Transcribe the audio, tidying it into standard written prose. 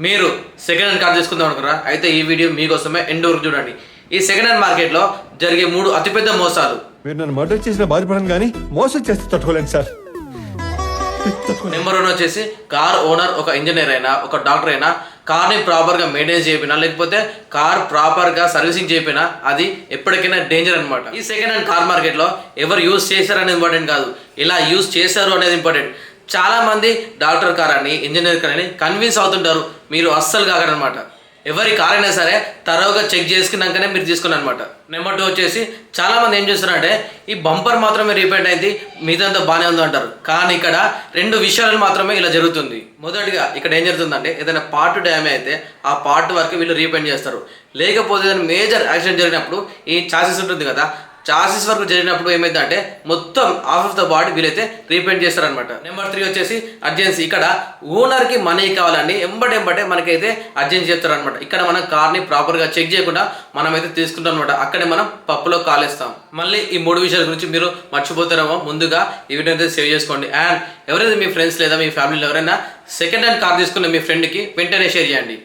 మీరు second hand car తీసుకుందాం అనుకున్నారా? అయితే ఈ వీడియో మీకోసమే ఎండ్ వరకు చూడండి. ఈ సెకండ్ హ్యాండ్ మార్కెట్లో జరిగే 3 అతిపెద్ద మోసాలు. మీరు నన్ను మర్డర్ చేసిన బాధపడను కానీ మోసం చేస్తే తట్టుకోలేను సార్. నెంబర్ 1 వచ్చేసి కార్ ఓనర్ ఒక ఇంజనీర్ అయినా ఒక డాక్టర్ అయినా కార్ని ప్రాపర్గా మెయింటైన్ చేయకపోయినా లేకపోతే కార్ ప్రాపర్గా సర్వీసింగ్ చేయకపోయినా అది ఎప్పటికైనా డేంజర్ అనమాట. ఈ సెకండ్ హ్యాండ్ కార్ మార్కెట్లో ఎవరు యూజ్ చేశారు అనేది ఇంపార్టెంట్ కాదు, ఇలా యూజ్ చేశారు అనేది ఇంపార్టెంట్. చాలా మంది డాక్టర్ కార్ అని ఇంజనీర్ కార్ అని కన్విన్స్ అవుతుంటారు, మీరు అస్సలు కాకనమాట. ఎవరి కార్ అయినా సరే తరోగా చెక్ చేసుకున్నాకనే మీరు తీసుకున్నారు అనమాట. నెంబర్ 2 వచ్చేసి చాలా మంది ఏం చేస్తున్నారంటే ఈ బంపర్ మాత్రమే రిపేర్ అయింది, మిగతా బాగానే ఉంది అంటారు. కానీ ఇక్కడ 2 విషయాలు మాత్రమే ఇలా జరుగుతుంది. మొదటిగా ఇక్కడ ఏం జరుగుతుందంటే ఏదైనా పార్ట్ డ్యామేజ్ అయితే ఆ పార్ట్ వరకు వీళ్ళు రీపెయింట్ చేస్తారు. లేకపోతే ఏదైనా మేజర్ యాక్సిడెంట్ జరిగినప్పుడు ఈ చాసిస్ ఉంటుంది కదా, చాసిస్ వరకు జరిగినప్పుడు ఏమైందంటే మొత్తం హాఫ్ ఆఫ్ ద బాడీ వీలైతే రీపెయింట్ చేస్తారనమాట. నెంబర్ 3 వచ్చేసి అర్జెన్సీ. ఇక్కడ ఓనర్కి మనీ కావాలండి, ఎంబటే మనకైతే అర్జెన్సీ చెప్తారనమాట. ఇక్కడ మనం కార్ని ప్రాపర్గా చెక్ చేయకుండా మనమైతే తీసుకుంటాం అనమాట. అక్కడే మనం పప్పులో కాలేస్తాం. మళ్ళీ ఈ 3 విషయాల గురించి మీరు మర్చిపోతారేమో, ముందుగా ఈ వీడియో అయితే సేవ్ చేసుకోండి. అండ్ ఎవరైతే మీ ఫ్రెండ్స్ లేదా మీ ఫ్యామిలీలో ఎవరైనా సెకండ్ హ్యాండ్ కార్ తీసుకున్న మీ ఫ్రెండ్కి వెంటనే షేర్ చేయండి.